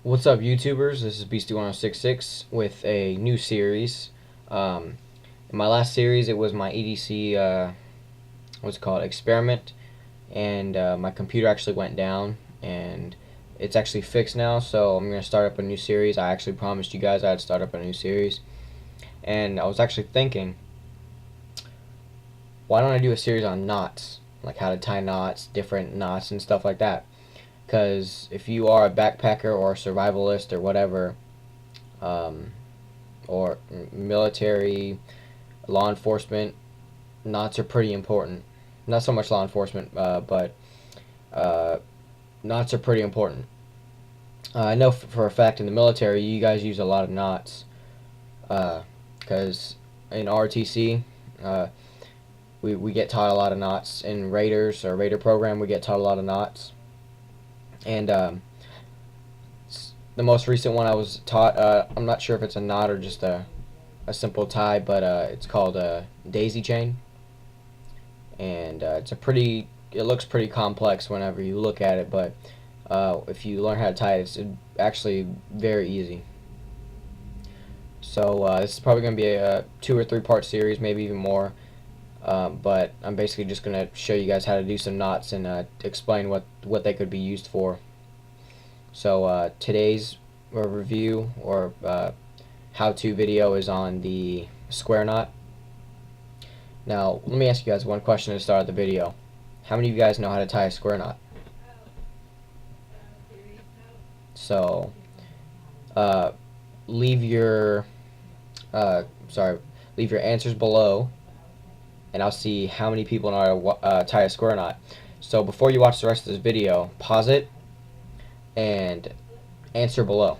What's up, YouTubers? This is Beastie1066 with a new series. In my last series, it was my EDC, what's it called, experiment, and my computer actually went down, and it's actually fixed now, so I'm going to start up a new series. I actually promised you guys I'd start up a new series, and I was actually thinking, why don't I do a series on knots, like how to tie knots, different knots, and stuff like that. Because if you are a backpacker or a survivalist or whatever, um, or military, law enforcement, knots are pretty important. Not so much law enforcement, but uh, knots are pretty important. I know for a fact in the military, you guys use a lot of knots, because in RTC, uh, we get taught a lot of knots. In Raiders or Raider program, we get taught a lot of knots. And the most recent one I was taught, I'm not sure if it's a knot or just a simple tie, but it's called a daisy chain. And it looks pretty complex whenever you look at it, but if you learn how to tie it, it's actually very easy. So this is probably going to be a 2 or 3 part series, maybe even more. But I'm basically just going to show you guys how to do some knots and explain what they could be used for. So today's review or how-to video is on the square knot. Now, let me ask you guys one question to start the video. How many of you guys know how to tie a square knot? So, uh, leave your leave your answers below, and I'll see how many people know how to tie a square knot. So before you watch the rest of this video, pause it and answer below.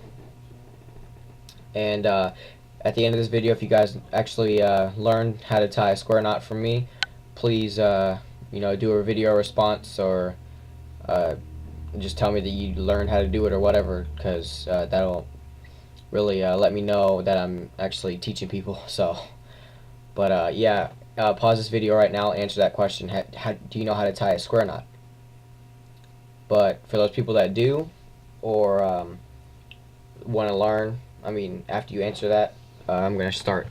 And at the end of this video, if you guys actually learn how to tie a square knot from me, please do a video response, or just tell me that you learned how to do it or whatever, because that'll really let me know that I'm actually teaching people. So, but yeah, pause this video right now, answer that question. How do you know how to tie a square knot? But for those people that do, or want to learn, after you answer that, I'm going to start.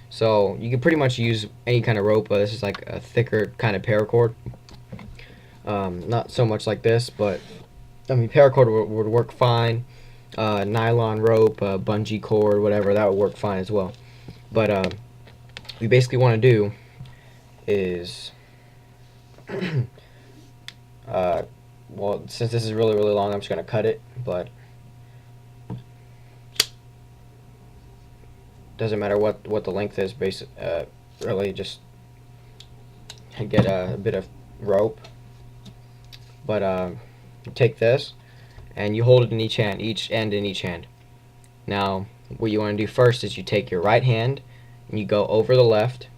So you can pretty much use any kind of rope, but this is like a thicker kind of paracord. Not so much like this, but paracord would work fine. Nylon rope, bungee cord, whatever, that would work fine as well. But what we basically want to do is, well, since this is really long, I'm just going to cut it, but doesn't matter what the length is. Really just get a bit of rope, but you take this and you hold it in each end in each hand. Now what you want to do first is you take your right hand and you go over the left,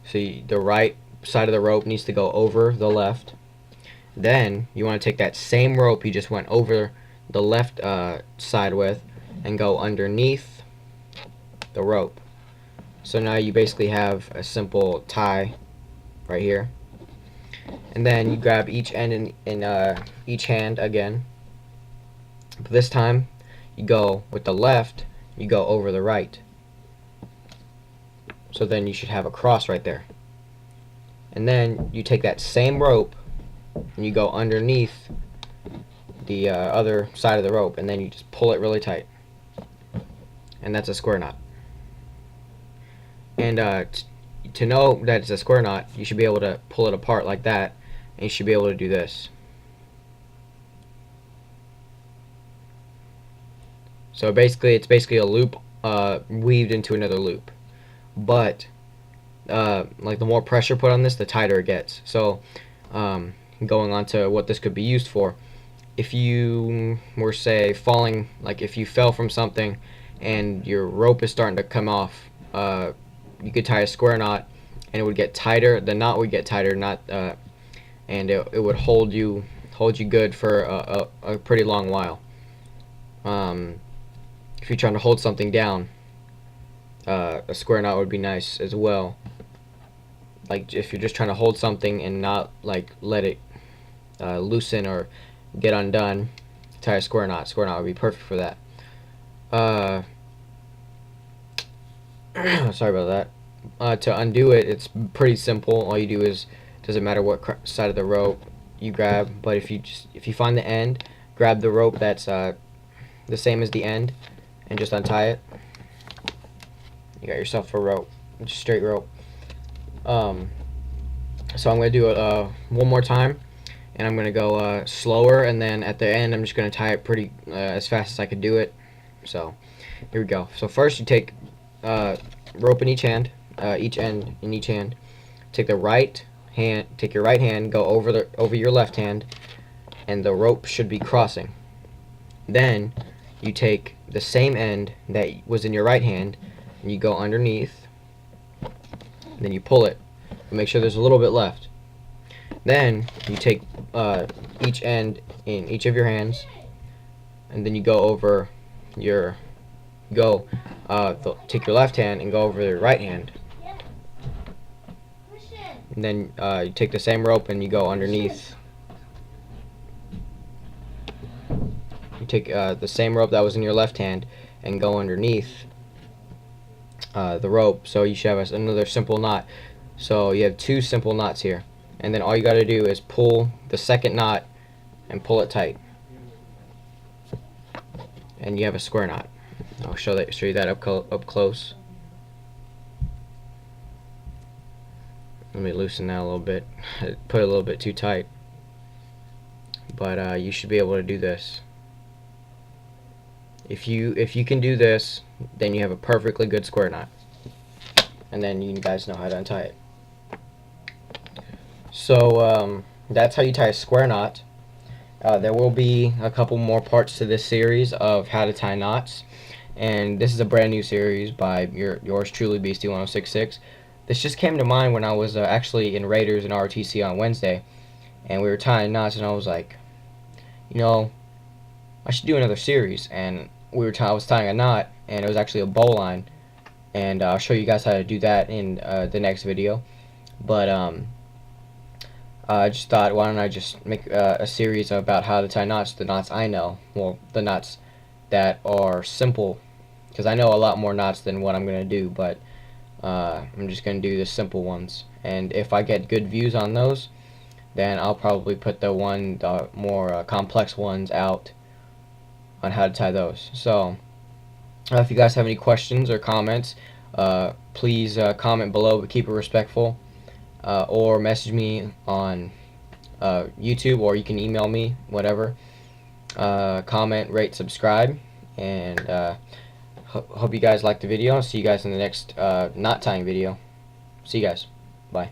so the right side of the rope needs to go over the left. Then you want to take that same rope you just went over the left side with and go underneath the rope. So now you basically have a simple tie right here. And then you grab each end in each hand again. But this time you go with the left, you go over the right. So then you should have a cross right there. And then you take that same rope and you go underneath the other side of the rope, and then you just pull it really tight. And that's a square knot. And to know that it's a square knot, you should be able to pull it apart like that, and you should be able to do this. So basically, it's basically a loop weaved into another loop. But like the more pressure put on this, the tighter it gets. So going on to what this could be used for, if you were, say, falling, like if you fell from something and your rope is starting to come off, you could tie a square knot and it would get tighter. The knot would get tighter, and it would hold you good for a pretty long while. If you're trying to hold something down, a square knot would be nice as well. Like if you're just trying to hold something and not like let it loosen or get undone, tie a square knot. Square knot would be perfect for that. Sorry about that. To undo it, it's pretty simple. All you do is, doesn't matter what side of the rope you grab, but if you find the end, grab the rope that's the same as the end, and just untie it. You got yourself a rope, just straight rope. So I'm gonna do it one more time, and I'm gonna go slower, and then at the end I'm just gonna tie it pretty as fast as I can do it. So here we go. So first you take rope in each hand, each end in each hand. Take your right hand, go over your left hand, and the rope should be crossing. Then you take the same end that was in your right hand, and you go underneath. And then you pull it. Make sure there's a little bit left. Then you take each end in each of your hands, and then you go over your take your left hand and go over your right hand. And then you take the same rope and you go underneath. You take the same rope that was in your left hand and go underneath the rope. So you should have another simple knot. So you have two simple knots here. And then all you got to do is pull the second knot and pull it tight. And you have a square knot. I'll show you that up close. Let me loosen that a little bit. I put it a little bit too tight. But you should be able to do this. If you can do this, then you have a perfectly good square knot. And then you guys know how to untie it. So that's how you tie a square knot. There will be a couple more parts to this series of how to tie knots, and this is a brand new series by yours truly, Beastie1066. This just came to mind when I was actually in Raiders and ROTC on Wednesday, and we were tying knots, and I was like, you know, I should do another series. And I was tying a knot, and it was actually a bowline, and I'll show you guys how to do that in the next video. But I just thought, why don't I just make a series about how to tie knots, the knots I know, well, the knots that are simple, because I know a lot more knots than what I'm going to do, but I'm just going to do the simple ones. And if I get good views on those, then I'll probably put the more complex ones out on how to tie those. So if you guys have any questions or comments, please comment below, but keep it respectful. Or message me on YouTube, or you can email me, whatever. Comment, rate, subscribe, and hope you guys liked the video. I'll see you guys in the next knot tying video. See you guys. Bye.